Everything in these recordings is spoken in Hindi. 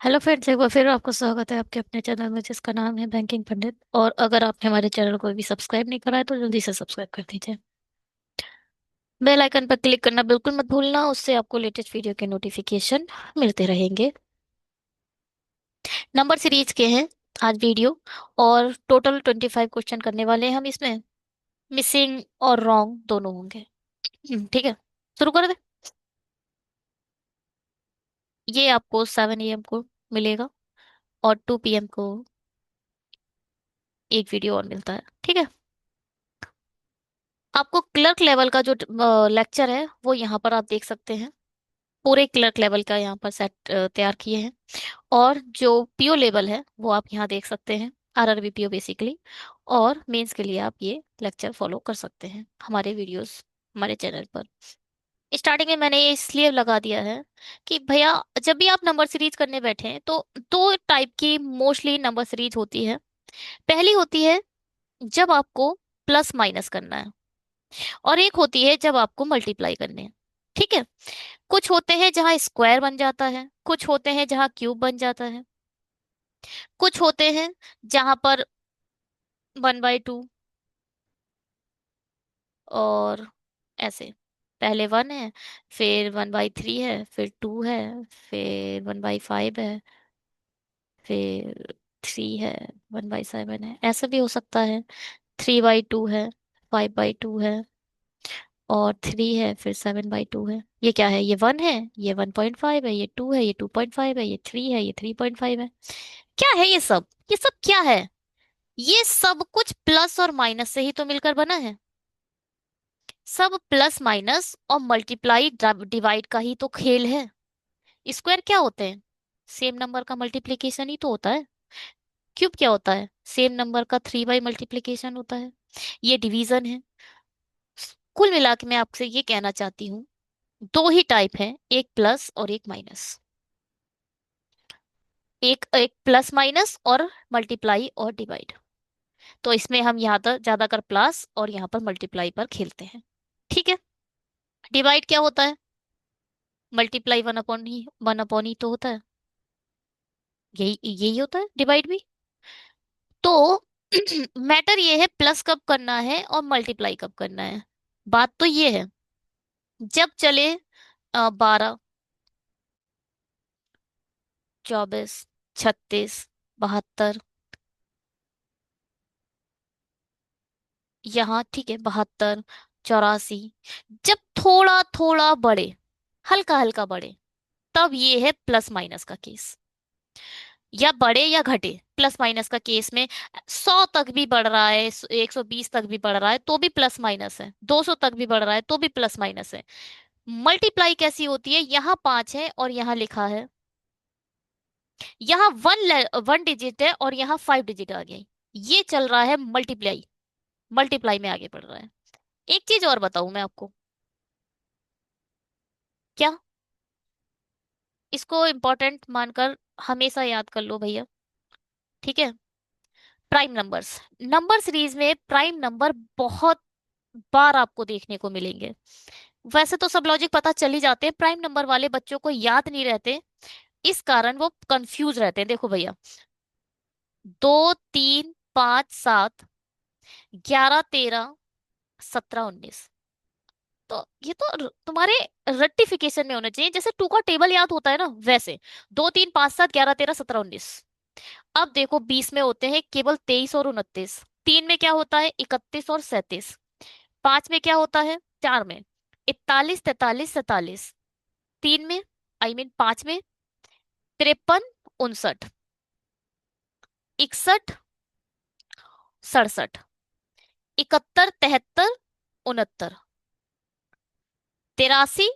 हेलो फ्रेंड्स, एक बार फिर आपका स्वागत है आपके अपने चैनल में जिसका नाम है बैंकिंग पंडित। और अगर आपने हमारे चैनल को अभी सब्सक्राइब नहीं करा है तो जल्दी से सब्सक्राइब कर दीजिए। बेल आइकन पर क्लिक करना बिल्कुल मत भूलना, उससे आपको लेटेस्ट वीडियो के नोटिफिकेशन मिलते रहेंगे। नंबर सीरीज के हैं आज वीडियो, और टोटल 25 क्वेश्चन करने वाले हैं हम इसमें। मिसिंग और रॉन्ग दोनों होंगे। ठीक है, शुरू कर दे। ये आपको 7 AM को मिलेगा, और 2 PM को एक वीडियो और मिलता है। ठीक है, आपको क्लर्क लेवल का जो लेक्चर है वो यहाँ पर आप देख सकते हैं। पूरे क्लर्क लेवल का यहाँ पर सेट तैयार किए हैं। और जो पीओ लेवल है वो आप यहाँ देख सकते हैं, आरआरबी पीओ बेसिकली। और मेंस के लिए आप ये लेक्चर फॉलो कर सकते हैं हमारे वीडियोस हमारे चैनल पर। स्टार्टिंग में मैंने ये इसलिए लगा दिया है कि भैया, जब भी आप नंबर सीरीज करने बैठे हैं तो दो टाइप की मोस्टली नंबर सीरीज होती है। पहली होती है जब आपको प्लस माइनस करना है, और एक होती है जब आपको मल्टीप्लाई करने हैं। ठीक है, कुछ होते हैं जहां स्क्वायर बन जाता है, कुछ होते हैं जहां क्यूब बन जाता है, कुछ होते हैं जहां पर 1/2, और ऐसे। पहले 1 है, फिर 1/3 है, फिर 2 है, फिर 1/5 है, फिर 3 है, 1/7 है। ऐसा भी हो सकता है, 3/2 है, 5/2 है, और 3 है, फिर 7/2 है। ये क्या है? ये 1 है, ये 1.5 है, ये 2 है, ये 2.5 है, ये 3 है, ये 3.5 है। क्या है ये सब? ये सब क्या है? ये सब कुछ प्लस और माइनस से ही तो मिलकर बना है। सब प्लस माइनस और मल्टीप्लाई डिवाइड का ही तो खेल है। स्क्वायर क्या होते हैं? सेम नंबर का मल्टीप्लिकेशन ही तो होता है। क्यूब क्या होता है? सेम नंबर का 3 बाई मल्टीप्लिकेशन होता है। ये डिवीजन है। कुल मिला के मैं आपसे ये कहना चाहती हूँ, दो ही टाइप है, एक प्लस और एक माइनस। एक एक प्लस माइनस और मल्टीप्लाई और डिवाइड। तो इसमें हम यहाँ पर ज्यादातर प्लस और यहाँ पर मल्टीप्लाई पर खेलते हैं। ठीक है, डिवाइड क्या होता है? मल्टीप्लाई 1/ही तो होता है। यही यही होता है डिवाइड भी। तो मैटर ये है प्लस कब करना है और मल्टीप्लाई कब करना है। बात तो ये है, जब चले 12, 24, 36, 72, यहाँ ठीक है 72, 84, जब थोड़ा थोड़ा बढ़े, हल्का हल्का बढ़े, तब ये है प्लस माइनस का केस। या बढ़े या घटे, प्लस माइनस का केस में 100 तक भी बढ़ रहा है, 120 तक भी बढ़ रहा है तो भी प्लस माइनस है, 200 तक भी बढ़ रहा है तो भी प्लस माइनस है। मल्टीप्लाई कैसी होती है? यहाँ 5 है और यहाँ लिखा है, यहाँ 1 डिजिट है और यहाँ 5 डिजिट आ गई। ये चल रहा है मल्टीप्लाई। मल्टीप्लाई में आगे बढ़ रहा है। एक चीज और बताऊं मैं आपको। क्या? इसको इंपॉर्टेंट मानकर हमेशा याद कर लो भैया। ठीक है, प्राइम नंबर्स। नंबर सीरीज में प्राइम नंबर बहुत बार आपको देखने को मिलेंगे। वैसे तो सब लॉजिक पता चल ही जाते हैं, प्राइम नंबर वाले बच्चों को याद नहीं रहते, इस कारण वो कंफ्यूज रहते हैं। देखो भैया, 2, 3, 5, 7, 11, 13, 17, 19। तो ये तो तुम्हारे रेक्टिफिकेशन में होना चाहिए, जैसे टू का टेबल याद होता है ना वैसे। 2, 3, 5, 7, 11, 13, 17, 19। अब देखो 20 में होते हैं केवल 23 और 29। 3 में क्या होता है? 31 और 37। 5 में क्या होता है? 4 में 41, 43, 47। 3 में, आई मीन 5 में 53, 59, 61, 67, 71, 73, 69, 83,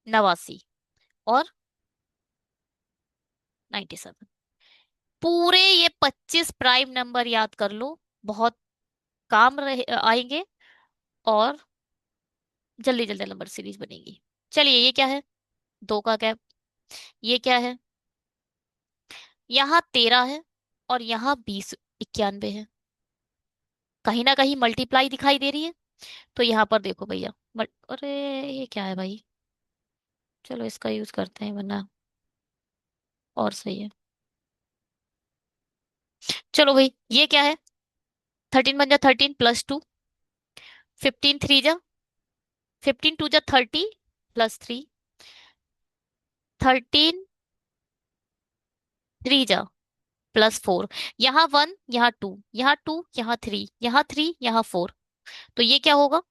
89 और 97। पूरे ये 25 प्राइम नंबर याद कर लो, बहुत काम रहे आएंगे, और जल्दी जल्दी नंबर सीरीज बनेगी। चलिए, ये क्या है? दो का गैप। ये क्या है? यहाँ 13 है और यहाँ 20, 91 है। कहीं ना कहीं मल्टीप्लाई दिखाई दे रही है। तो यहाँ पर देखो भैया, अरे ये क्या है भाई? चलो इसका यूज करते हैं वरना और सही है। चलो भाई, ये क्या है? 13 बन जा 13 प्लस 2। 15 3 जा 15 2 जा 30 प्लस 3। 13 3 जा प्लस 4। यहाँ 1, यहाँ 2, यहाँ 2, यहाँ 3, यहाँ 3, यहाँ 4। तो ये क्या होगा?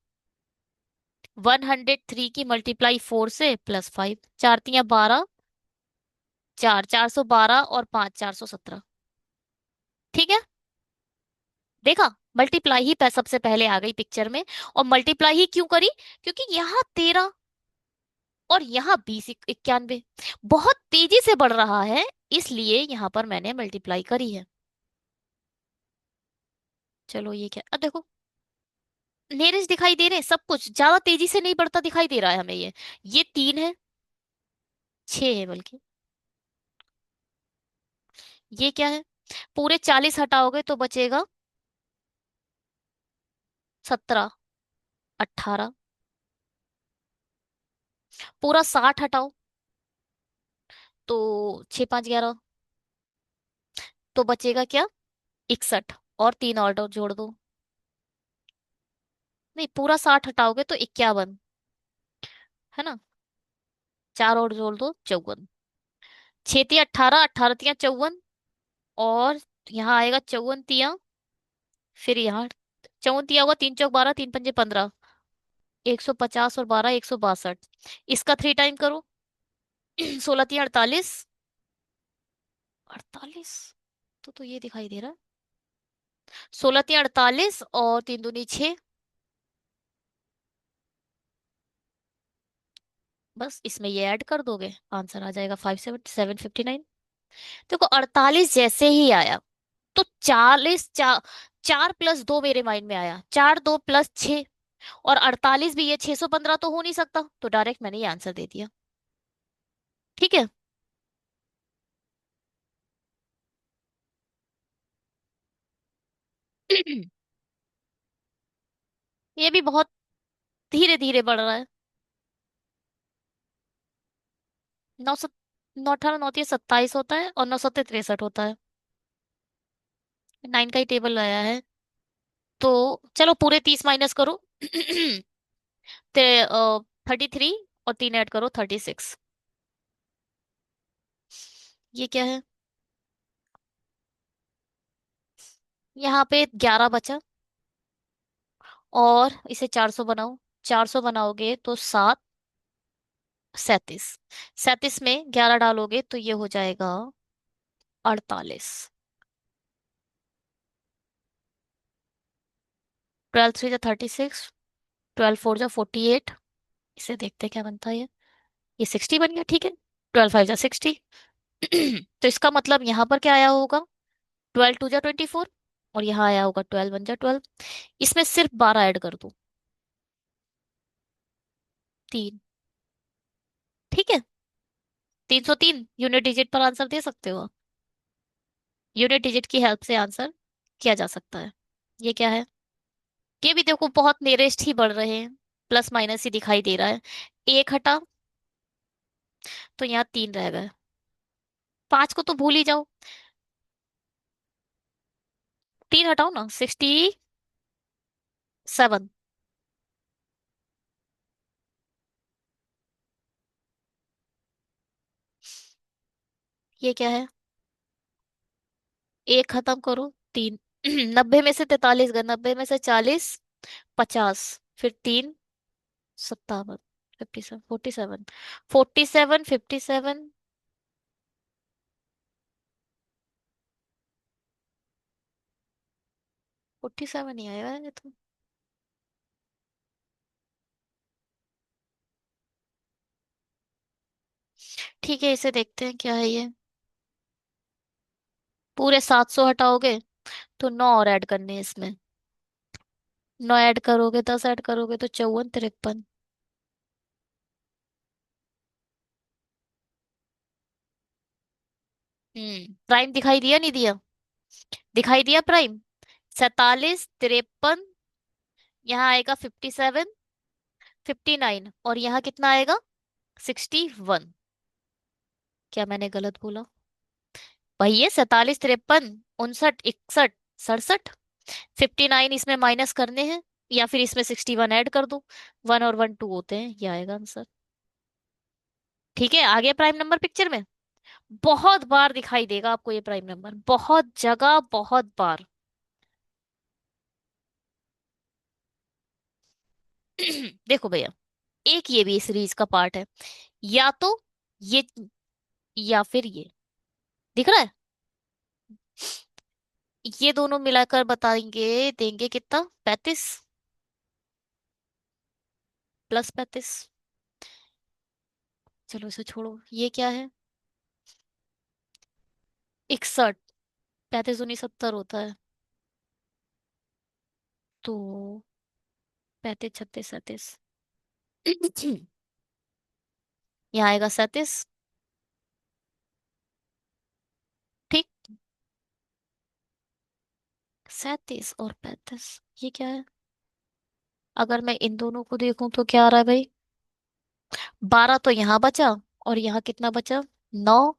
103 की मल्टीप्लाई 4 से प्लस 5। चार तियां 12, चार 412 और 5 417। ठीक है। देखा? मल्टीप्लाई ही सबसे पहले आ गई पिक्चर में। और मल्टीप्लाई ही क्यों करी? क्योंकि यहाँ 13 और यहाँ 20 91 बहुत तेजी से बढ़ रहा है, इसलिए यहाँ पर मैंने मल्टीप्लाई करी है। चलो ये क्या, अब देखो नेरेस दिखाई दे रहे हैं, सब कुछ ज्यादा तेजी से नहीं बढ़ता दिखाई दे रहा है हमें ये 3 है, 6 है बल्कि। ये क्या है? पूरे 40 हटाओगे तो बचेगा 17, 18। पूरा 60 हटाओ तो 6 5 11, तो बचेगा क्या? 61। और 3 और जोड़ दो। नहीं, पूरा 60 हटाओगे तो 51, है ना? 4 और जोड़ दो, 54। 6 तिया 18, 18 तिया 54। और यहाँ आएगा 54 तिया, फिर यहाँ 54 तिया होगा, 3 चौक 12, 3 पंजे 15। 150 और 12 162। इसका 3 टाइम करो। 16 तिया 48। 48, तो ये दिखाई दे रहा है। 16 तिया 48 और 3 दूनी 6। बस इसमें ये ऐड कर दोगे, आंसर आ जाएगा 5 7 7 59। देखो 48 जैसे ही आया तो 40, 4 प्लस 2 मेरे माइंड में आया, 4 2 प्लस 6। और 48 भी, ये 615 तो हो नहीं सकता, तो डायरेक्ट मैंने ये आंसर दे दिया। ठीक है। ये भी बहुत धीरे धीरे बढ़ रहा है। 9 9 18 9 27 होता है और 9 7 63 होता है। 9 का ही टेबल आया है। तो चलो पूरे 30 माइनस करो। ते 33 और 3 ऐड करो 36। ये क्या है? यहाँ पे 11 बचा, और इसे 400 बनाओ। 400 बनाओगे तो 7 37। 37 में 11 डालोगे तो ये हो जाएगा 48। 12 3 जा 36, 12 4 जा 48। इसे देखते हैं क्या बनता है ये 60 बन गया, ठीक है। 12 5 जा 60। तो इसका मतलब यहाँ पर क्या आया होगा? 12 2 जा 24। और यहाँ आया होगा 12 1 जा 12। इसमें सिर्फ 12 ऐड कर दो, 3। ठीक है। 303 यूनिट डिजिट पर आंसर दे सकते हो। यूनिट डिजिट की हेल्प से आंसर किया जा सकता है। ये क्या है? ये भी देखो बहुत नियरेस्ट ही बढ़ रहे हैं, प्लस माइनस ही दिखाई दे रहा है। एक हटा तो यहाँ 3 रह गए। 5 को तो भूल ही जाओ। 3 हटाओ ना, 67। ये क्या है? एक खत्म करो, 3। 90 में से 43 गए, 90 में से 40, 50, फिर 3, 57, 57 47, 47 57। 47 ही आएगा ये तो। ठीक है, इसे देखते हैं क्या है ये। पूरे 700 हटाओगे तो 9 और ऐड करने हैं इसमें। 9 ऐड करोगे, 10 ऐड करोगे तो 54 53। प्राइम दिखाई दिया नहीं दिया? दिखाई दिया प्राइम। 47 53। यहाँ आएगा 57 59, और यहाँ कितना आएगा? 61। क्या मैंने गलत बोला? वही है, 47, 53, 59, 61, 67। 59 इसमें माइनस करने हैं, या फिर इसमें 61 ऐड कर दो। 1 और 1 2 होते हैं, ये आएगा आंसर। ठीक है, आगे प्राइम नंबर पिक्चर में बहुत बार दिखाई देगा आपको ये प्राइम नंबर, बहुत जगह, बहुत बार। देखो भैया, एक ये भी सीरीज का पार्ट है, या तो ये, या फिर ये। दिख रहा है? ये दोनों मिलाकर बताएंगे, देंगे कितना, 35 प्लस 35। चलो इसे छोड़ो, ये क्या है, 61। 35 दूनी 70 होता है, तो 35 36 37। यहाँ आएगा 37। ठीक, 37 और 35, ये क्या है? अगर मैं इन दोनों को देखूं तो क्या आ रहा है भाई, 12 तो यहाँ बचा, और यहाँ कितना बचा, 9,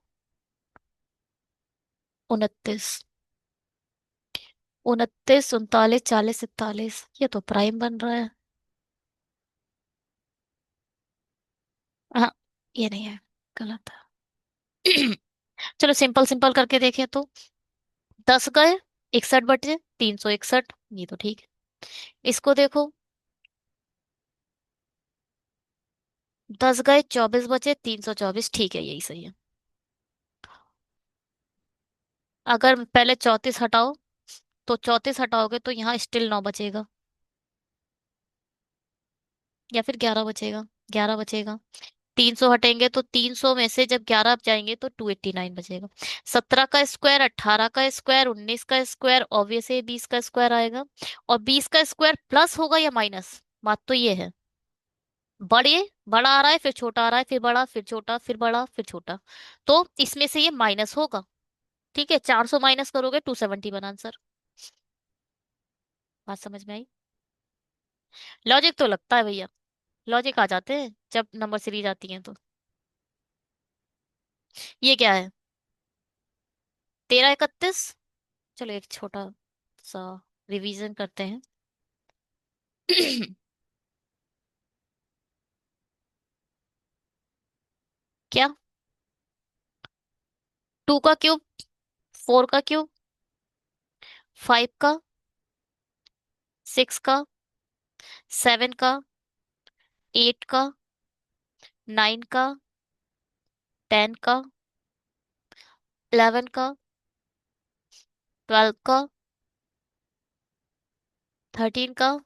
29, 29, 39, 40, 41, ये तो प्राइम बन रहा है। हाँ, ये नहीं है, गलत है। चलो सिंपल सिंपल करके देखें तो, 10 गए, 61 बचे, 361, ये तो ठीक है। इसको देखो, 10 गए, 24 बचे, 324, ठीक है, यही सही है। अगर पहले 34 हटाओ, तो 34 हटाओगे तो यहाँ स्टिल 9 बचेगा, या फिर 11 बचेगा, 11 बचेगा। 300 हटेंगे तो 300 में से जब 11 जाएंगे तो 289 बचेगा। 17 का स्क्वायर, 18 का स्क्वायर, 19 का स्क्वायर, ऑब्वियस है 20 का स्क्वायर आएगा। और 20 का स्क्वायर प्लस होगा या माइनस, बात तो ये है। बड़े, बड़ा आ रहा है, फिर छोटा आ रहा है, फिर बड़ा, फिर छोटा, फिर बड़ा, फिर छोटा, तो इसमें से ये माइनस होगा। ठीक है, 400 माइनस करोगे 270 बना आंसर। बात समझ में आई? लॉजिक तो लगता है भैया, लॉजिक आ जाते हैं जब नंबर सीरीज आती है तो। ये क्या है, 13 31। चलो एक छोटा सा रिवीजन करते हैं। क्या, 2 का क्यूब, 4 का क्यूब, 5 का, 6 का, 7 का, 8 का, 9 का, 10 का, 11 का, 12 का, 13 का।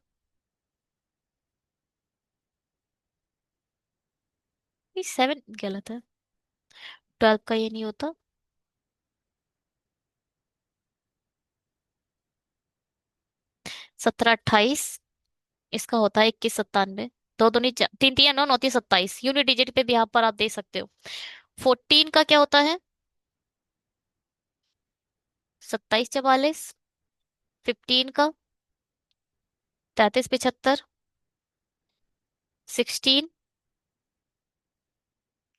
ये 7 गलत है, 12 का ये नहीं होता। 17 28, इसका होता है 21 97। दो दूनी तीन, तीन नौ, 29 27, यूनिट डिजिट पे भी यहाँ पर आप दे सकते हो। 14 का क्या होता है, 27 44। 15 का, 33 75। 16,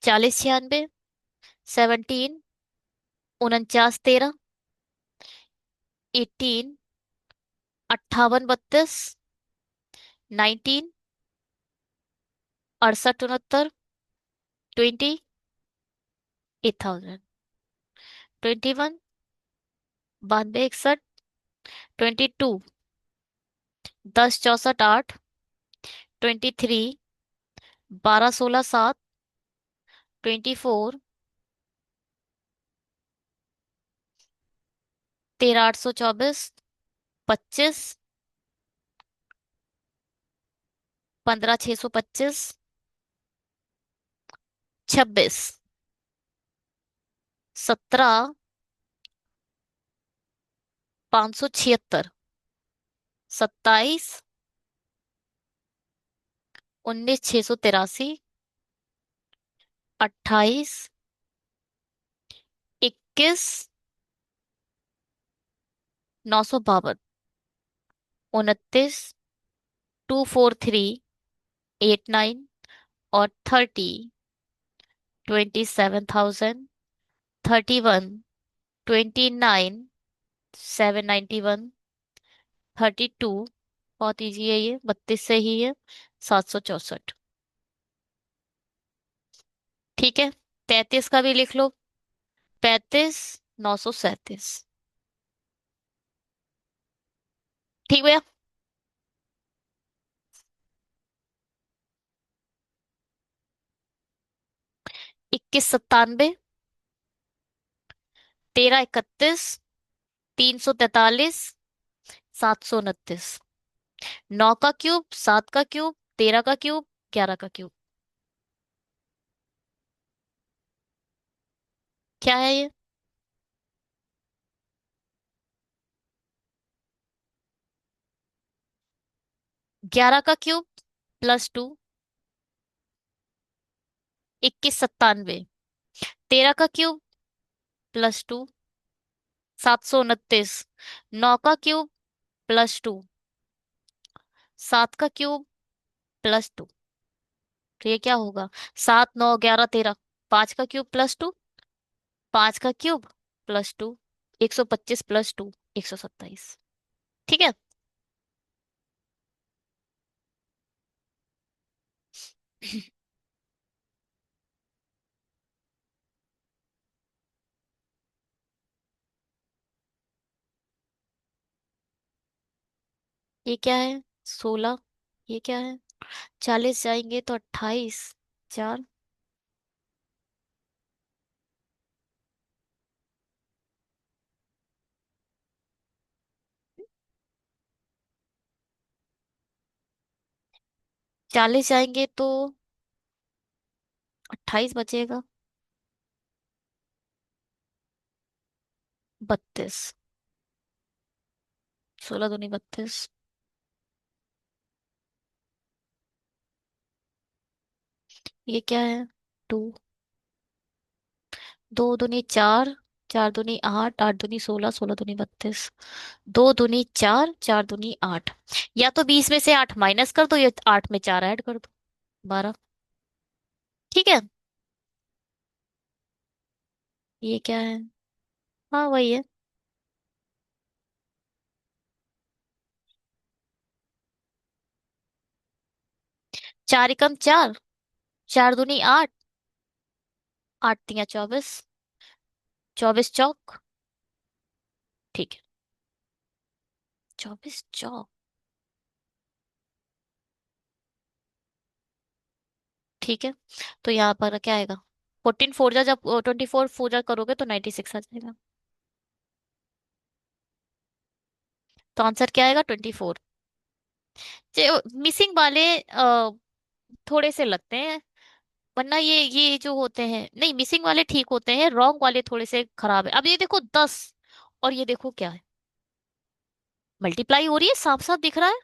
40 96। 17, 49 13। 18, 58 32। 19, 68 69। 20, 8000। 21, 92 61। 22, 10 64 8। 23, 12 16 7। 24, 13 824। 25, 15 625। 26, 17 576। 27, 19 683। 28, 21 952। 29, 243 89। और 30, 27,031। 29, 791, 32। बहुत इजी है ये, 32 से ही है। 764। ठीक है। 33 का भी लिख लो। 35, 937। ठीक भैया। 2197, 1331, 343, 729। 9 का क्यूब, 7 का क्यूब, 13 का क्यूब, 11 का क्यूब। क्या है ये? 11 का क्यूब +2। 2197। 13 का क्यूब +2। 729। 9 का क्यूब +2। 7 का क्यूब +2। तो ये क्या होगा? 7, 9, 11, 13। 5 का क्यूब +2। 5 का क्यूब +2। 125 +2, 127। ठीक है। ये क्या है? 16। ये क्या है? 40 जाएंगे तो 28। 4। 40 जाएंगे तो 28 बचेगा। 32। 16 दूनी 32। ये क्या है? 2। 2 दूनी 4। 4 दूनी 8। 8 दूनी 16। 16 दूनी 32। 2 दूनी 4। 4 दूनी 8। या तो 20 में से 8 माइनस कर दो, या 8 में 4 ऐड कर दो। 12। ठीक है। ये क्या है? हाँ वही है। 4 एकम 4। 4 दूनी 8। 8 तियां 24। 24 चौक। ठीक है। 24 चौक। ठीक है। तो यहाँ पर क्या आएगा? 14 4 जा, जब 24 4 जा करोगे तो 96 आ जाएगा। तो आंसर क्या आएगा? 24। जो मिसिंग वाले थोड़े से लगते हैं, वरना ये जो होते हैं, नहीं मिसिंग वाले ठीक होते हैं, रॉन्ग वाले थोड़े से खराब है। अब ये देखो 10, और ये देखो क्या है? मल्टीप्लाई हो रही है, साफ साफ दिख रहा है।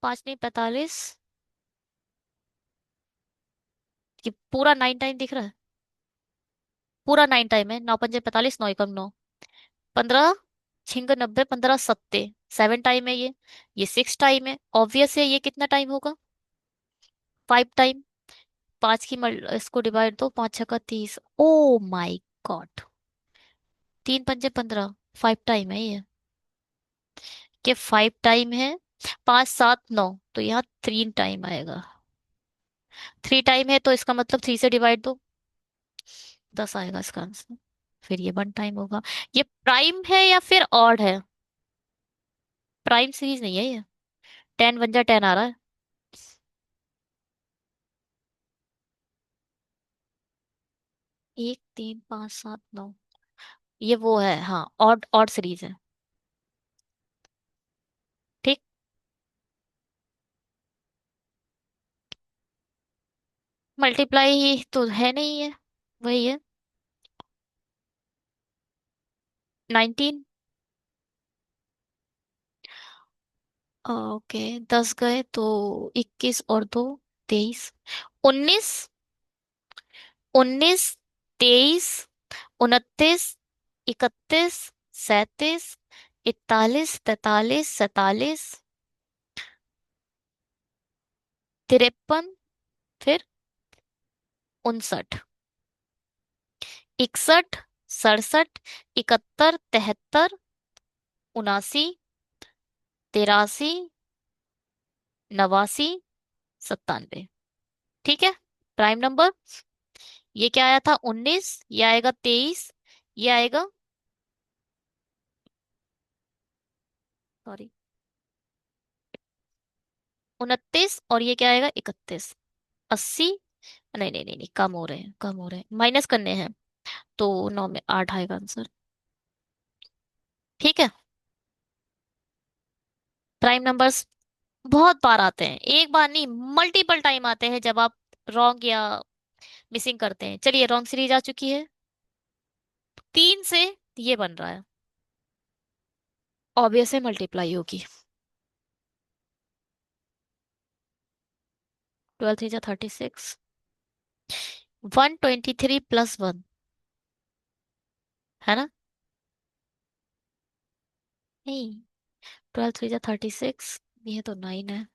5 नहीं 45। ये पूरा 9 टाइम दिख रहा है। पूरा 9 टाइम है। 9 पंजे 45, 9 एकम 9। 15 छिंग 90, 15 सत्ते। 7 टाइम है ये। ये 6 टाइम है, ऑब्वियस है। ये कितना टाइम होगा? 5 टाइम। 5 की इसको डिवाइड दो, 5 छक्का 30। ओ माई गॉड। 3 पंजे 15। 5 टाइम है ये। कि 5 टाइम है। 5 7 9, तो यहाँ 3 टाइम आएगा। 3 टाइम है तो इसका मतलब 3 से डिवाइड दो। 10 आएगा इसका आंसर। फिर ये 1 टाइम होगा। ये प्राइम है या फिर ऑड है? प्राइम सीरीज नहीं है ये। 10 1 जा 10 आ रहा है। 1 3 5 7 9। ये वो है, हाँ, ऑड ऑड सीरीज है। ठीक। मल्टीप्लाई तो है नहीं है। वही है। 19। ओके। 10 गए तो 21 और 2 23। 19। 19 23 31 37 41 43 43 53। फिर 59। 61। 67, 71, 73, 79, 83, 89, 97। ठीक है। Prime number. ये क्या आया था? 19, ये आएगा 23, ये आएगा, सॉरी, 29, और ये क्या आएगा? 31। 80। नहीं नहीं नहीं नहीं, कम हो रहे हैं, कम हो रहे हैं, माइनस करने हैं। तो 9 में 8 आएगा आंसर। ठीक है। प्राइम नंबर्स बहुत बार आते हैं, एक बार नहीं, मल्टीपल टाइम आते हैं जब आप रॉन्ग या मिसिंग करते हैं। चलिए, रॉन्ग सीरीज आ चुकी है। 3 से ये बन रहा है, ऑब्वियस है मल्टीप्लाई होगी। 12 3 जा 36। 123 + 1, है ना? नहीं, 12 3 जा 36, ये तो 9 है।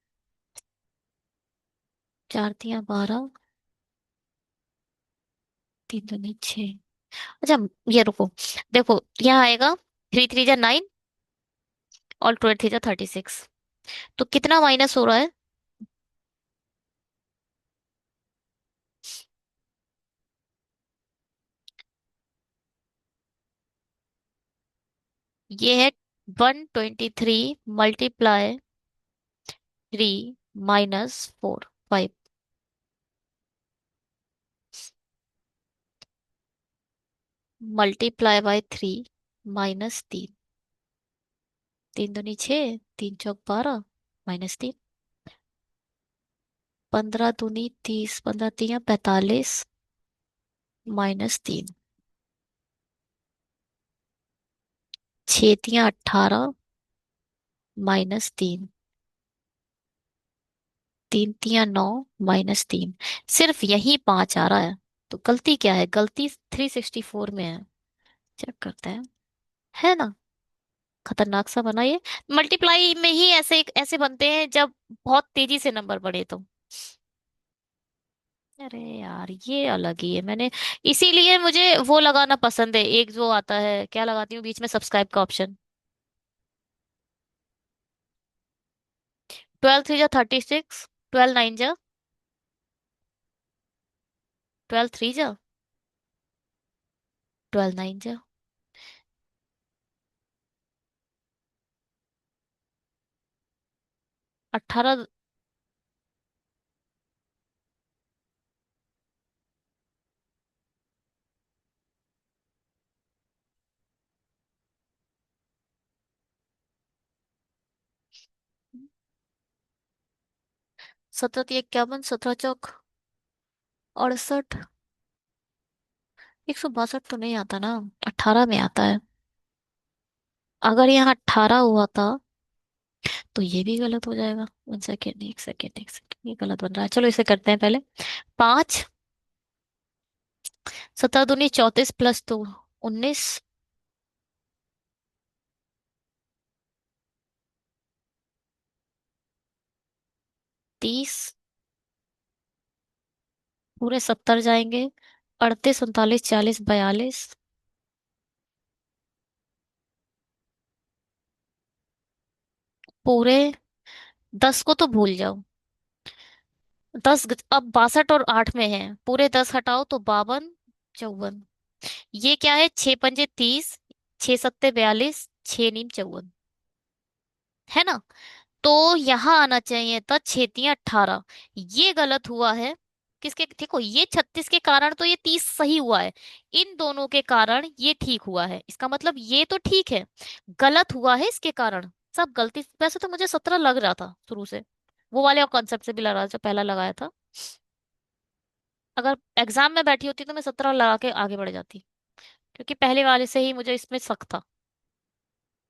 4 3 12, 3 2 नहीं 6। अच्छा, ये रुको, देखो यहाँ आएगा 3 3 जा 9 और 12 3 जा 36। तो कितना माइनस हो रहा है? ये है 123 × 3 - 4 5। × 3 - 3 3 2 नहीं 6, 3 चौक 12, -3। 15 2 नहीं 30, 15 3 या 45, -3। 6 3 या 18, -3। 3 3 या 9, -3। सिर्फ यही 5 आ रहा है। तो गलती क्या है? गलती 364 में है। चेक करते हैं, है ना? खतरनाक सा बना ये। मल्टीप्लाई में ही ऐसे ऐसे बनते हैं जब बहुत तेजी से नंबर बढ़े तो। अरे यार, ये अलग ही है। मैंने इसीलिए मुझे वो लगाना पसंद है, एक जो आता है, क्या लगाती हूँ बीच में, सब्सक्राइब का ऑप्शन। 12 3 जा 36, 12 9 जा, 12 3 जा, 12 9 जा। 18। 17 3 51, 17 चौक 68। 162 तो नहीं आता ना, 18 में आता है। अगर यहाँ 18 हुआ था तो ये भी गलत हो जाएगा। 1 सेकेंड, 1 सेकेंड, 1 सेकेंड, ये गलत बन रहा है। चलो इसे करते हैं पहले। 5, 17 दूनी 34 + 2 19, 30, पूरे 70 जाएंगे। 38 39 40 42, पूरे 10 को तो भूल जाओ। 10 अब 62 और 8 में है, पूरे 10 हटाओ तो 52 54। ये क्या है? 6 पंजे 30, 6 सत्ते 42, 6 नीम 54, है ना? तो यहाँ आना चाहिए था 6 3 18। ये गलत हुआ है। किसके? देखो, ये 36 के कारण तो ये 30 सही हुआ है। इन दोनों के कारण ये ठीक हुआ है, इसका मतलब ये तो ठीक है, गलत हुआ है इसके कारण। सब गलती। वैसे तो मुझे 17 लग रहा था शुरू से, वो वाले कॉन्सेप्ट से भी लग रहा था जो पहला लगाया था। अगर एग्जाम में बैठी होती तो मैं 17 लगा के आगे बढ़ जाती, क्योंकि पहले वाले से ही मुझे इसमें शक था।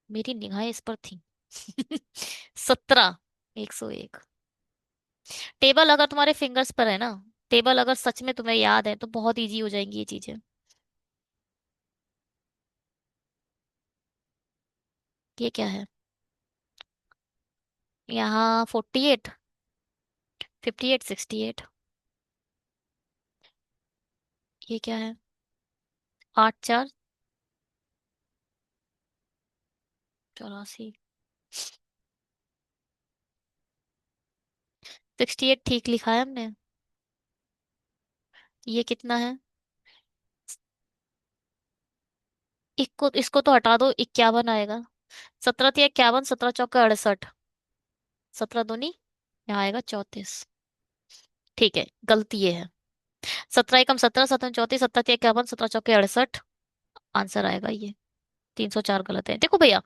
मेरी निगाहें इस पर थी। 17। 101। टेबल अगर तुम्हारे फिंगर्स पर है ना, टेबल अगर सच में तुम्हें याद है तो बहुत इजी हो जाएंगी ये चीजें। ये क्या है? यहाँ 48, 58 68। ये क्या है? 8 4 84। 68 ठीक लिखा है हमने। ये कितना है? इसको इसको तो हटा दो, 51 आएगा। 17 × 51, 17 × 4 = 68। 17 दूनी, यहाँ आएगा 34। ठीक है, गलती ये है। 17 × 1 = 17, 17 × 34, 17 × 51, 17 × 4 = 68। आंसर आएगा ये। 304 गलत है। देखो भैया,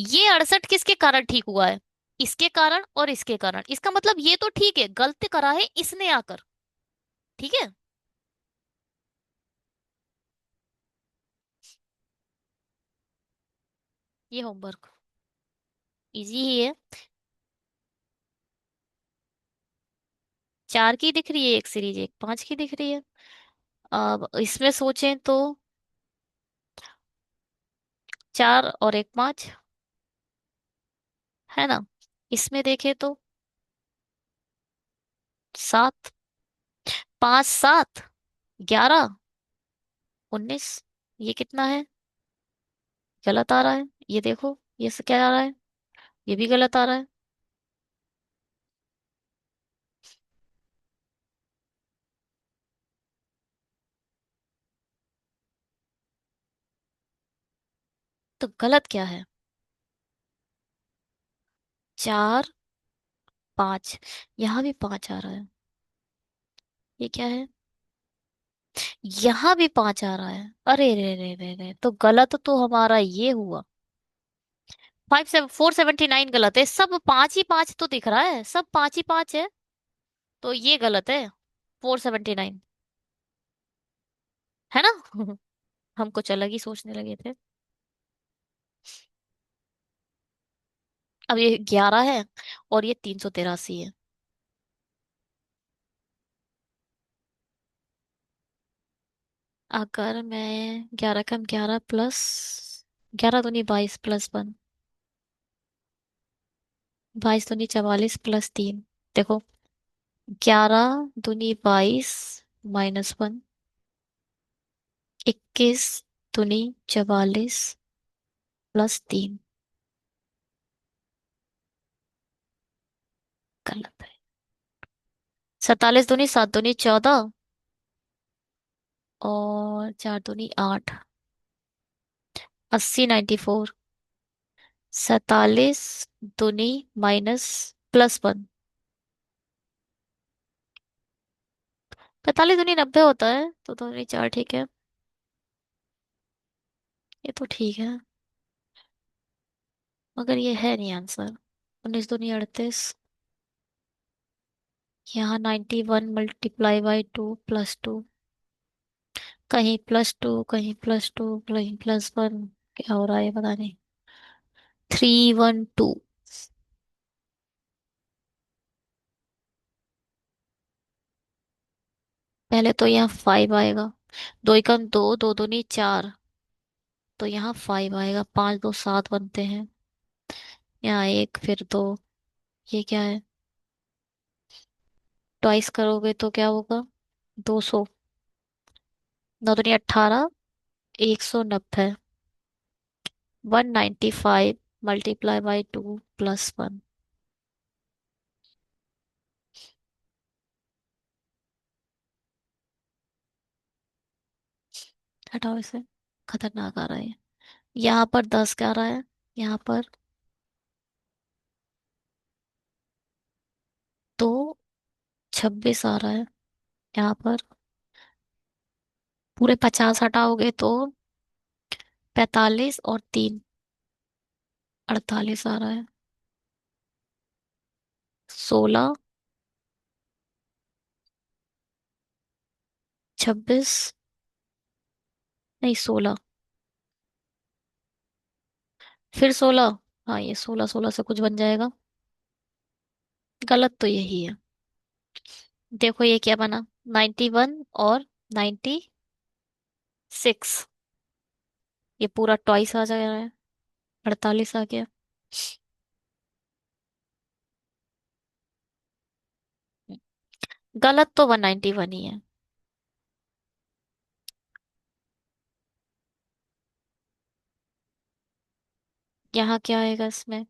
ये 68 किसके कारण ठीक हुआ है? इसके कारण और इसके कारण। इसका मतलब ये तो ठीक है, गलत करा है इसने आकर। ठीक है। ये होमवर्क इजी ही है। 4 की दिख रही है एक सीरीज, एक 5 की दिख रही है। अब इसमें सोचें तो 4 और 1 5, है ना? इसमें देखें तो 7, 5 7 11 19। ये कितना है? गलत आ रहा है। ये देखो, ये से क्या आ रहा है? ये भी गलत आ रहा है। तो गलत क्या है? 4 5, यहाँ भी 5 आ रहा है। ये क्या है? यहाँ भी 5 आ रहा है। अरे रे रे रे रे, तो गलत तो हमारा ये हुआ। 479 गलत है। सब 5 ही 5 तो दिख रहा है, सब 5 ही 5 है। तो ये गलत है। 479, है ना? हम कुछ अलग ही सोचने लगे थे। अब ये 11 है और ये 383 है। अगर मैं 11 × 11 प्लस 11 दूनी 22 +1, 22 दूनी 44 +3। देखो, 11 दूनी 22 -1, 21 दूनी 44 +3। गलत है। 47 दूनी 7 दूनी 14 और 4 दूनी 8। 80 94। 47 दूनी -+1। 45 दूनी 90 होता है, तो 2 दूनी 4 ठीक है। ये तो ठीक है, मगर ये है नहीं आंसर। 19 दूनी 38। यहाँ 91 × 2 + 2। कहीं +2, कहीं +2, कहीं +1। क्या हो रहा है पता नहीं। 312। पहले तो यहाँ 5 आएगा। 2 × 2 2 दूनी 4, तो यहाँ 5 आएगा। 5 2 7 बनते हैं। यहाँ 1 फिर 2। ये क्या है? ट्वाइस करोगे तो क्या होगा? 200। 9 दूनी 18, 190। 195 × 2 + 1। हटाओ इसे, खतरनाक आ रहा है। यहाँ पर 10 क्या आ रहा है? यहाँ पर तो 26 आ रहा है। यहाँ पर पूरे 50 हटाओगे तो 45 और 3, 48 आ रहा है। 16, 26, नहीं 16, फिर 16। हाँ, ये 16 16 से कुछ बन जाएगा। गलत तो यही है। देखो ये क्या बना? 91 और 96। ये पूरा ट्वाइस आ जा रहा है। 48 आ गया। गलत तो 191 ही है। यहाँ क्या आएगा इसमें?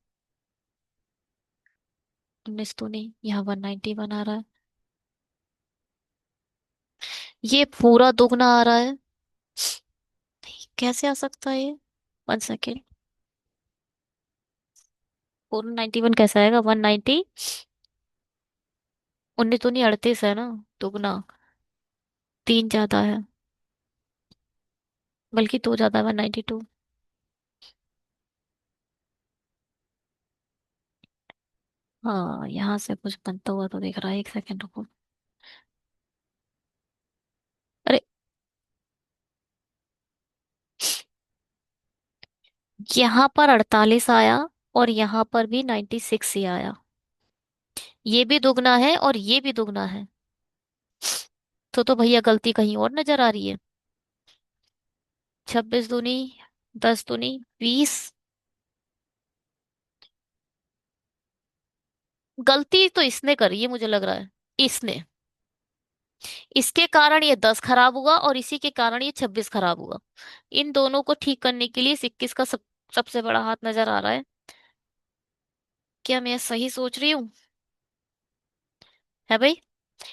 19 तो नहीं, यहाँ 191 आ रहा है। ये पूरा दुगना आ रहा है। कैसे आ सकता है ये? 1 सेकेंड। 491 कैसे आएगा? 190। 19 तो नहीं, 38 है ना। दुगना। तीन ज्यादा है। बल्कि दो ज्यादा है, 192। हाँ, यहाँ से कुछ बनता हुआ तो दिख रहा है। 1 सेकेंड रुको। अरे, यहाँ पर 48 आया, और यहाँ पर भी 96 ही आया। ये भी दुगना है और ये भी दुगना है। तो भैया गलती कहीं और नजर आ रही है। 26 दूनी, 10 दूनी 20। गलती तो इसने करी है मुझे लग रहा है। इसने। इसके कारण ये 10 खराब हुआ, और इसी के कारण ये 26 खराब हुआ। इन दोनों को ठीक करने के लिए इस 21 का सबसे बड़ा हाथ नजर आ रहा है। क्या मैं सही सोच रही हूँ? है भाई।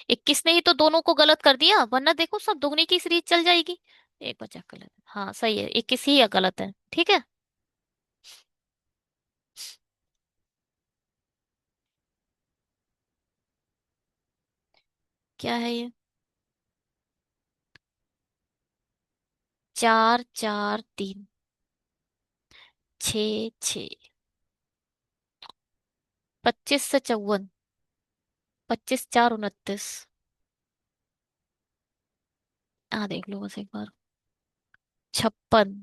21 ने ही तो दोनों को गलत कर दिया, वरना देखो सब दुगनी की सीरीज चल जाएगी। एक बार चेक कर लेते हैं। हाँ सही है, 21 ही गलत है, ठीक है। क्या है ये? 4 4 3। 6 6। 25 से 54। 25 4 29। देख लो बस एक बार। 56।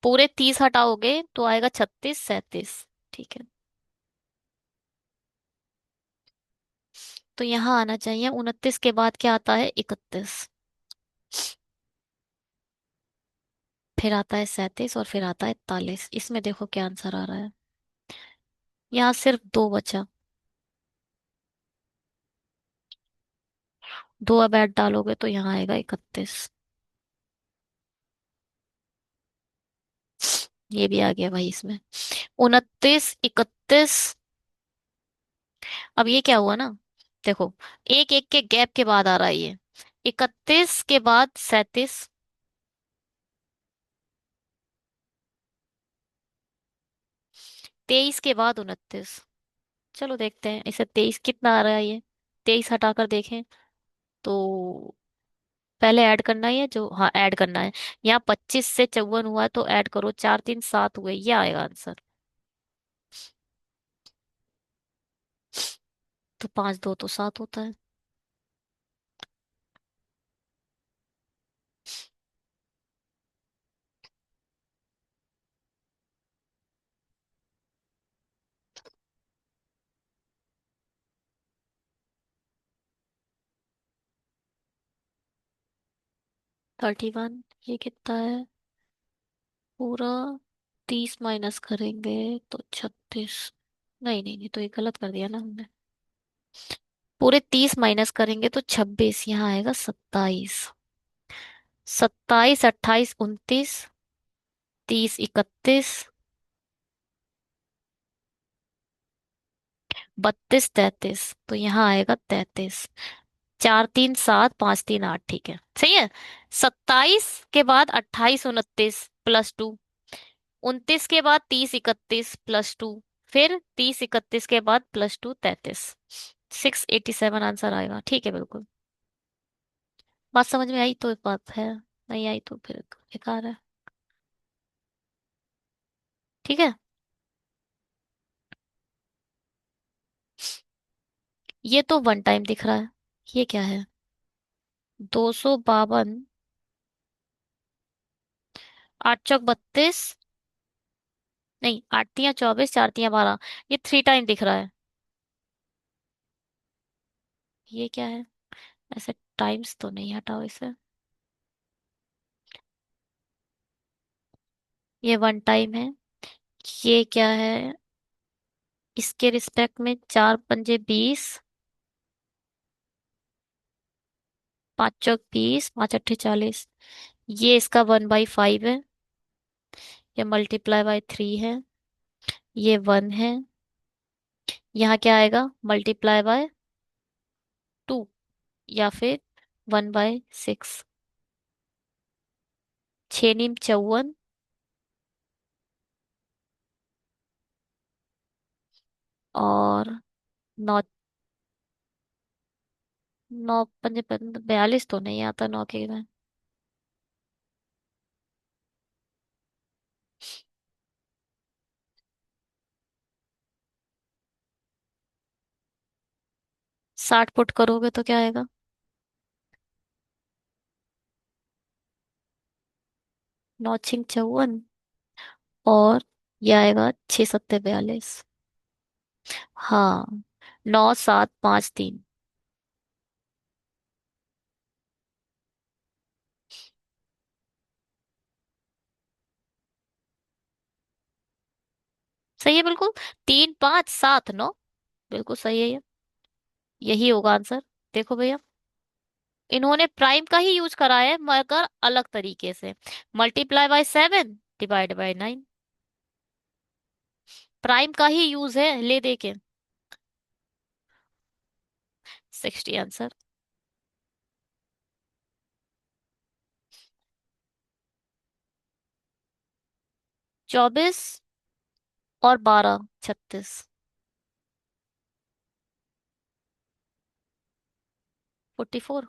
पूरे 30 हटाओगे तो आएगा 36 37। ठीक है। तो यहाँ आना चाहिए 29 के बाद क्या आता है? 31। फिर आता है 37, और फिर आता है 41। इसमें देखो क्या आंसर आ रहा है। यहाँ सिर्फ दो बचा। दो अब ऐड डालोगे तो यहाँ आएगा 31। ये भी आ गया भाई इसमें। 29 31। अब ये क्या हुआ ना, देखो, एक एक के गैप के बाद आ रहा है ये। 31 के बाद 37। 23 के बाद 29। चलो देखते हैं इसे 23 कितना आ रहा है ये। 23 हटाकर देखें तो पहले ऐड करना है, जो हाँ ऐड करना है। यहाँ 25 से 54 हुआ तो ऐड करो, 4 3 7 हुए, ये आएगा आंसर। तो 5 2 तो 7 होता है। 31। ये कितना है? पूरा 30 माइनस करेंगे तो 36। नहीं नहीं नहीं, तो ये गलत कर दिया ना हमने। पूरे 30 माइनस करेंगे तो 26, यहाँ आएगा 27। 27 28 29। 30 31। 32 33, तो यहाँ आएगा 33। 4 3 7 5 3 8, ठीक है सही है। 27 के बाद 28 29 +2। 29 के बाद 30 31 +2। फिर 30 31 के बाद +2 33। 687 आंसर आएगा, ठीक है बिल्कुल। बात समझ में आई तो एक बात है, नहीं आई तो फिर बेकार है। ठीक है। ये तो वन टाइम दिख रहा है। ये क्या है? 252। 8 चौक 32। नहीं, 8 3 24, 4 3 12। ये थ्री टाइम दिख रहा है। ये क्या है? ऐसे टाइम्स तो नहीं, हटाओ इसे। ये वन टाइम है। ये क्या है? इसके रिस्पेक्ट में 4 पंजे 20। 5 चौक 20, 5 8 40। ये इसका 1/5 है। ये मल्टीप्लाई बाय 3 है। ये 1 है। यहाँ क्या आएगा, मल्टीप्लाई बाय 2, या फिर 1/6। 6 × 9 = 54। और 9, 9×5 = 42 तो नहीं आता 9 के में। 60 पुट करोगे तो क्या आएगा? 9×6 = 54। और ये आएगा 6×7 = 42। हाँ, 9, 7, 5, 3। सही है बिल्कुल। 3, 5, 7, 9। बिल्कुल सही है ये। यही होगा आंसर। देखो भैया, इन्होंने प्राइम का ही यूज करा है मगर अलग तरीके से। ×7 ÷ 9। प्राइम का ही यूज है ले दे के। 60 आंसर। 24 और 12 36। 44।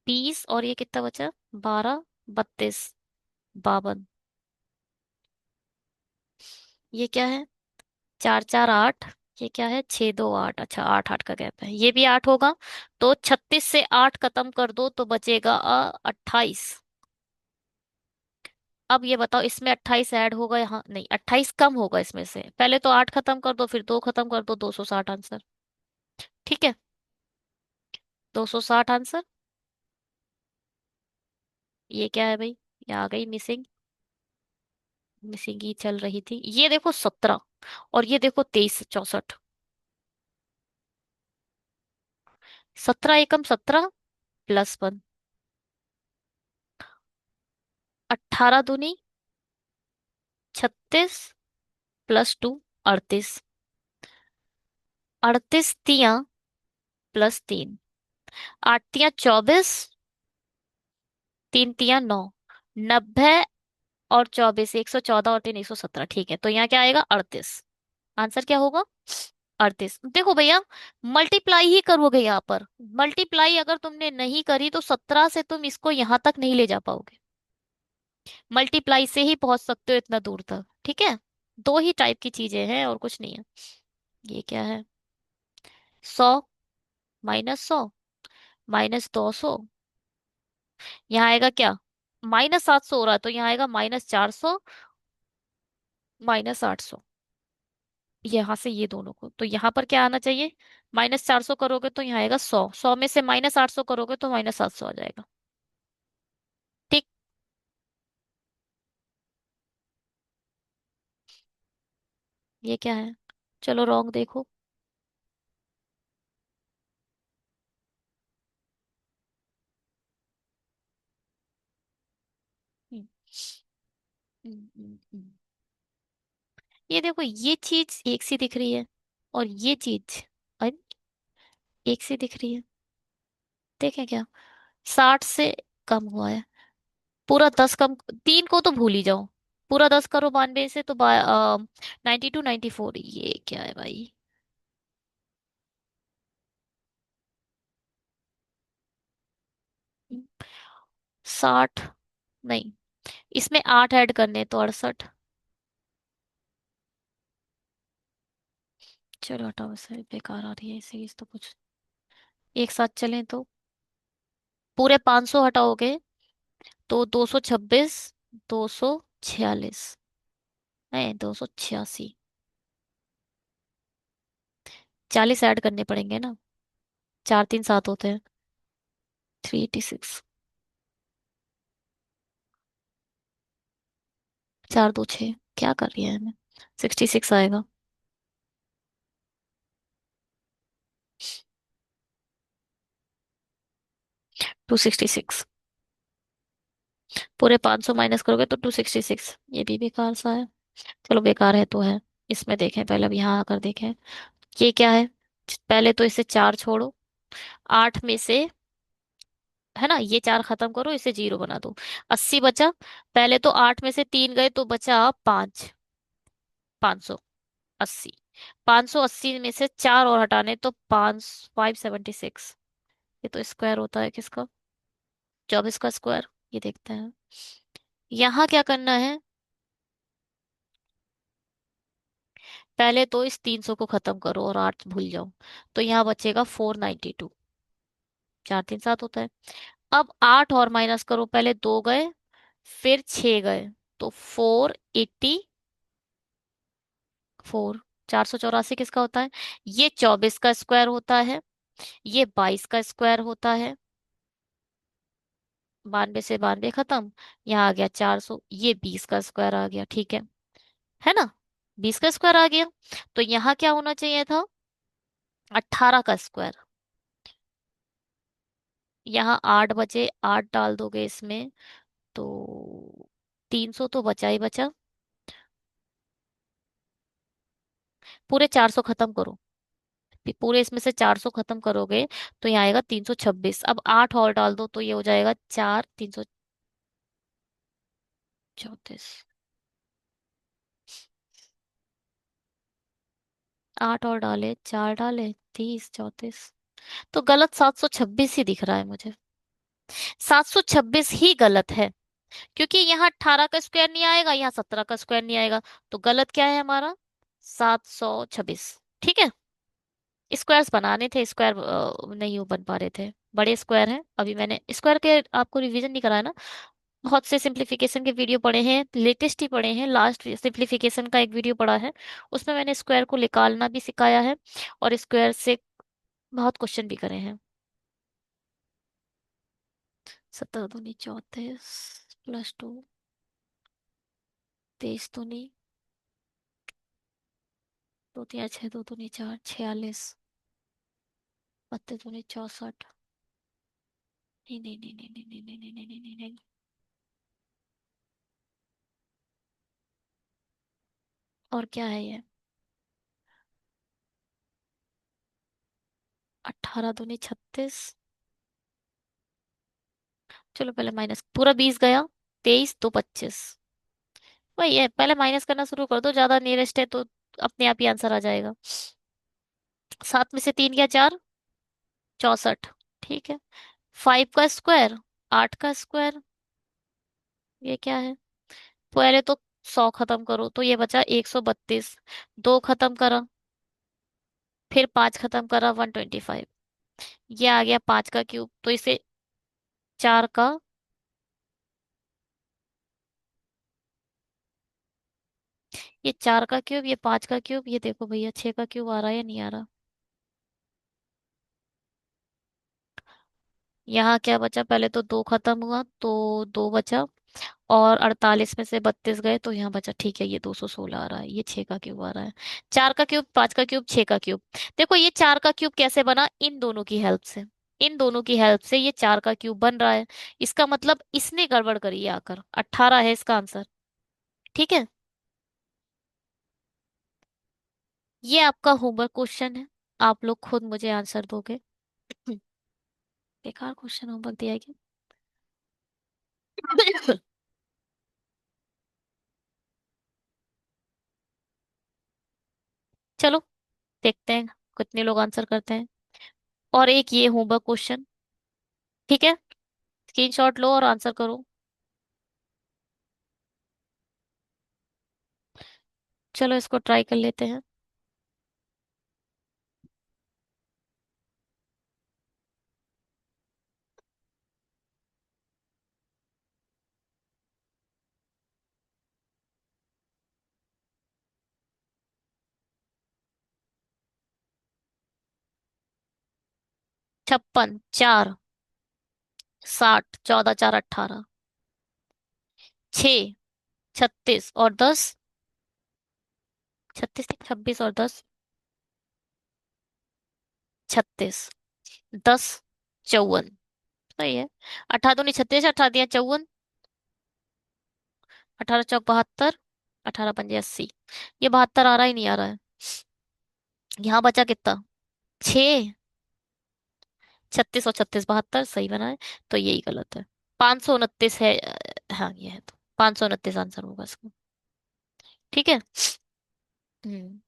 20 और ये कितना बचा? 12, 32, 52। ये क्या है? 4, 4, 8। ये क्या है? 6, 2, 8। अच्छा, 8, 8 का गैप है, ये भी 8 होगा। तो 36 से 8 खत्म कर दो तो बचेगा 28। अब ये बताओ, इसमें 28 ऐड होगा? यहाँ नहीं, 28 कम होगा इसमें से। पहले तो 8 खत्म कर दो, फिर 2 खत्म कर दो, 260 आंसर। ठीक है, 260 आंसर। ये क्या है भाई? ये आ गई मिसिंग। मिसिंग ही चल रही थी। ये देखो 17, और ये देखो 23, 64। 17 × 17 +1। 18 दूनी 36 +2 38। 38 तियां +3। 8 तियां 24। 3 तियां 9। 90 और 24, 114 और 3, 117। ठीक है, तो यहाँ क्या आएगा? 38। आंसर क्या होगा? 38। देखो भैया, मल्टीप्लाई ही करोगे यहाँ पर। मल्टीप्लाई अगर तुमने नहीं करी तो 17 से तुम इसको यहाँ तक नहीं ले जा पाओगे। मल्टीप्लाई से ही पहुंच सकते हो इतना दूर तक। ठीक है, दो ही टाइप की चीजें हैं और कुछ नहीं है। ये क्या है? 100 - 100 -200। यहाँ आएगा क्या? -700 हो रहा है तो यहाँ आएगा -400 -800। यहाँ से ये दोनों को, तो यहाँ पर क्या आना चाहिए? -400 करोगे तो यहाँ आएगा 100। 100 में से -800 करोगे तो -700 आ जाएगा। ठीक। ये क्या है? चलो रॉन्ग देखो। हम्म, हम्म। ये देखो, ये चीज एक सी दिख रही है, और ये चीज अरे एक सी दिख रही है। देखें क्या? 60 से कम हुआ है। पूरा 10 कम, 3 को तो भूल ही जाओ। पूरा 10 करो 92 से तो 92, 94। ये क्या है भाई? 60 नहीं, इसमें 8 ऐड करने तो 68। चलो हटाओ, इसे बेकार आ रही है सीरीज तो। कुछ एक साथ चलें तो पूरे 500 हटाओगे तो 226, 246, नहीं 286। 40 ऐड करने पड़ेंगे ना। 4, 3, 7 होते हैं। 386। 4, 2, 6। क्या कर रही है मैं? 66 आएगा। 266। पूरे 500 माइनस करोगे तो 266, ये भी बेकार सा है। चलो बेकार है तो है। इसमें देखें पहले, अब यहाँ आकर देखें ये क्या है। पहले तो इसे चार छोड़ो, आठ में से, है ना, ये चार खत्म करो, इसे जीरो बना दो। 80 बचा। पहले तो आठ में से तीन गए तो बचा पांच। 580। 580 में से चार और हटाने तो 576। ये तो स्क्वायर होता है किसका? 24 का स्क्वायर। ये देखते हैं। यहाँ क्या करना है, पहले तो इस 300 को खत्म करो और आठ भूल जाओ। तो यहाँ बचेगा 492। चार तीन सात होता है। अब आठ और माइनस करो, पहले दो गए, फिर छह गए, तो 484। 484 किसका होता है? ये 24 का स्क्वायर होता है, ये 22 का स्क्वायर होता है। 92 से 92 खत्म। यहाँ आ गया 400, ये 20 का स्क्वायर आ गया, ठीक है ना? 20 का स्क्वायर आ गया। तो यहाँ क्या होना चाहिए था? 18 का स्क्वायर। यहाँ आठ बचे, आठ डाल दोगे इसमें तो 300 तो बचा ही बचा। पूरे 400 खत्म करो, पूरे इसमें से 400 खत्म करोगे तो यहाँ आएगा 326। अब आठ और डाल दो तो ये हो जाएगा चार 334। आठ और डाले, चार डाले, 30 34। तो गलत 726 ही दिख रहा है मुझे। 726 ही गलत है, क्योंकि यहाँ 18 का स्क्वायर नहीं आएगा, यहाँ 17 का स्क्वायर नहीं आएगा। तो गलत क्या है हमारा? 726। ठीक है। स्क्वायर्स बनाने थे, स्क्वायर नहीं हो बन पा रहे थे। बड़े स्क्वायर हैं, अभी मैंने स्क्वायर के आपको रिवीजन नहीं कराया ना। बहुत से सिंप्लीफिकेशन के वीडियो पढ़े हैं, लेटेस्ट ही पढ़े हैं, लास्ट सिंप्लीफिकेशन का एक वीडियो पढ़ा है। उसमें मैंने स्क्वायर को निकालना भी सिखाया है, और स्क्वायर से बहुत क्वेश्चन भी करे हैं। 17 दूनी 34 +2, 23 दूनी, 2 3 6, 2 दूनी 4, 46, 32 दूनी 64। नहीं नहीं नहीं नहीं नहीं नहीं नहीं नहीं नहीं नहीं नहीं। और क्या है ये? 18 दूनी 36। चलो पहले माइनस, पूरा 20 गया, 23 2 25। वही है, पहले माइनस करना शुरू कर दो, ज्यादा नियरेस्ट है तो अपने आप ही आंसर आ जाएगा। सात में से तीन गया चार, 64। ठीक है। फाइव का स्क्वायर, आठ का स्क्वायर, ये क्या है? पहले तो 100 खत्म करो तो ये बचा 132। दो खत्म करा, फिर पांच खत्म करा, 125। ये आ गया पांच का क्यूब, तो इसे चार का, ये चार का क्यूब, ये पांच का क्यूब, ये देखो भैया छह का क्यूब आ रहा है या नहीं आ रहा? यहाँ क्या बचा? पहले तो दो खत्म हुआ तो दो बचा, और 48 में से 32 गए तो यहाँ बचा, ठीक है, ये 216 आ रहा है, ये छह का क्यूब आ रहा है। चार का क्यूब, पांच का क्यूब, छह का क्यूब। देखो ये चार का क्यूब कैसे बना? इन दोनों की हेल्प से। इन दोनों की हेल्प से ये चार का क्यूब बन रहा है। इसका मतलब इसने गड़बड़ करी है आकर, 18 है इसका आंसर। ठीक है। ये आपका होमवर्क क्वेश्चन है, आप लोग खुद मुझे आंसर दोगे। बेकार क्वेश्चन होमवर्क दिया है क्या? चलो देखते हैं कितने लोग आंसर करते हैं। और एक ये होमवर्क क्वेश्चन, ठीक है, स्क्रीनशॉट लो और आंसर करो। चलो इसको ट्राई कर लेते हैं। 56 4 60, 14 4 18, 6 36 और 10, 36 26 और 10, 36, 10 54। सही है। 18 दूनी 36, 18 दिया 54, 18 चौक 72, 18 पंजे 80। ये 72 आ रहा ही नहीं आ रहा है। यहाँ बचा कितना? 6। 36 और 36 72 सही बना है। तो यही गलत है। 529 है। हाँ ये है, तो 529 आंसर होगा इसका। ठीक है। हम्म।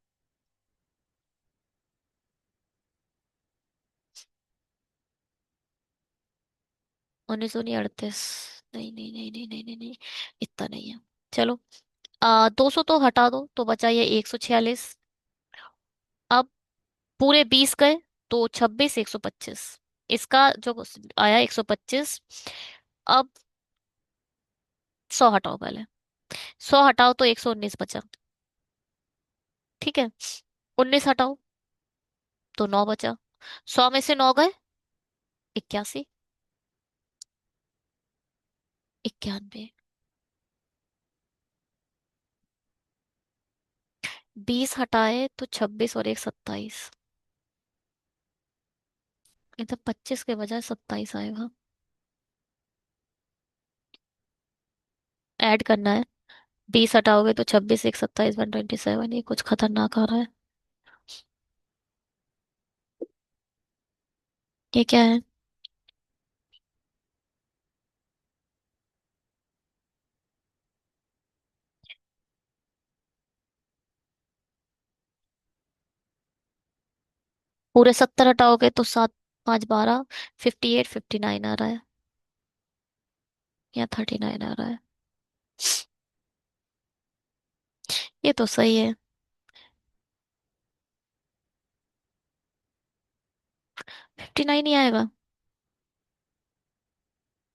1938। नहीं नहीं नहीं नहीं नहीं नहीं नहीं, इतना नहीं है। चलो, 200 तो हटा दो, तो बचा ये 146। अब पूरे 20 गए, तो 26 125। इसका जो आया 125। अब 100 हटाओ पहले। 100 हटाओ तो 119 बचा। ठीक है। 19 हटाओ तो 9 बचा। 100 में से 9 गए, 81। 91। 20 हटाए तो 26 और एक 27। इधर 25 के बजाय 27 आएगा। ऐड करना है। 20 हटाओगे तो 26 एक 27 127। ये कुछ खतरनाक आ रहा है। ये क्या है? पूरे 70 हटाओगे तो 7 5 12। 58 59 आ रहा है, या 39 आ रहा है। ये तो सही है। 59 ही आएगा।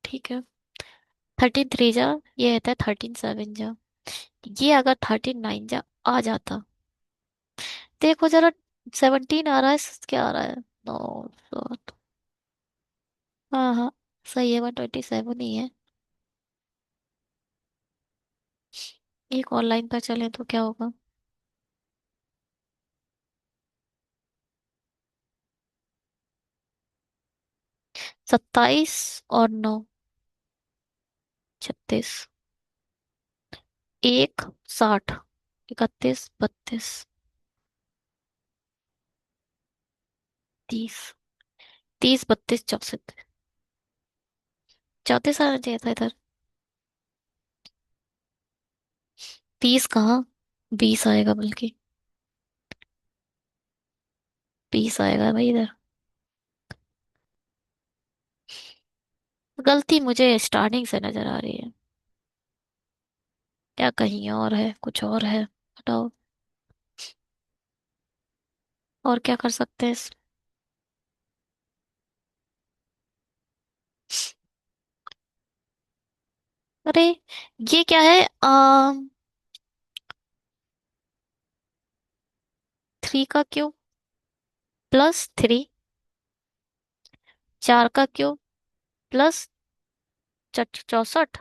ठीक है। 13 3 जा, ये रहता है 13 7 जा। ये अगर 13 9 जा आ जाता। देखो जरा, 17 आ रहा है, क्या आ रहा है? 9 7। हाँ हाँ, सही है, 127 ही है। एक ऑनलाइन पर चले तो क्या होगा? 27 और 9, 36। 1 60। 31 32। 30। 30 32 64। 34 आना चाहिए था इधर। 30 कहाँ? 20 आएगा बल्कि। 20 आएगा भाई इधर। गलती मुझे स्टार्टिंग से नजर आ रही है। क्या कहीं और है, कुछ और है? हटाओ। और क्या कर सकते हैं अरे, ये क्या है? 3 का क्यूब +3। 4 का क्यूब प्लस 64।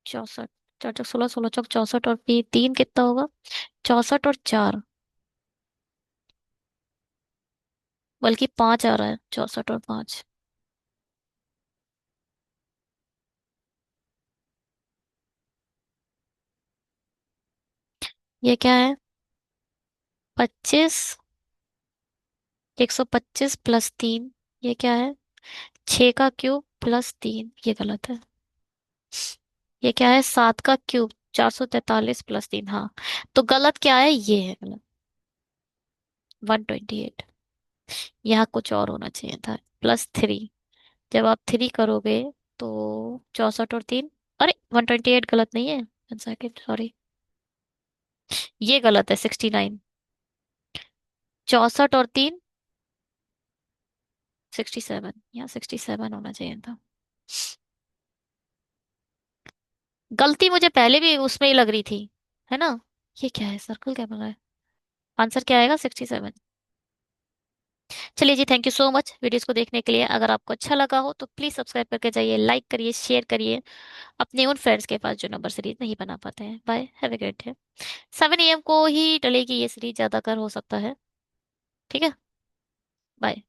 64। 4 चौक 16, 16 चौक 64, और फिर 3 कितना होगा? 64 और 4। बल्कि 5 आ रहा है, 64 और 5। ये क्या है? 25। 125 + 3। ये क्या है? 6 का क्यूब +3। ये गलत है। ये क्या है? 7 का क्यूब, 443 + 3। हाँ, तो गलत क्या है? ये है गलत। 128। यहाँ कुछ और होना चाहिए था, +3। जब आप 3 करोगे तो 64 और 3। अरे, 128 गलत नहीं है, 1 सेकेंड सॉरी। ये गलत है, 69। 64 और 3। 67, यहाँ 67 होना चाहिए था। गलती मुझे पहले भी उसमें ही लग रही थी, है ना? ये क्या है? सर्कल क्या बना है? आंसर क्या आएगा? 67। चलिए जी, thank you so much videos को देखने के लिए। अगर आपको अच्छा लगा हो तो प्लीज सब्सक्राइब करके जाइए, लाइक करिए, शेयर करिए अपने उन फ्रेंड्स के पास जो नंबर सीरीज नहीं बना पाते हैं। Bye, have a great day. 7 AM को ही डलेगी ये सीरीज, ज्यादा कर हो सकता है। ठीक है। बाय।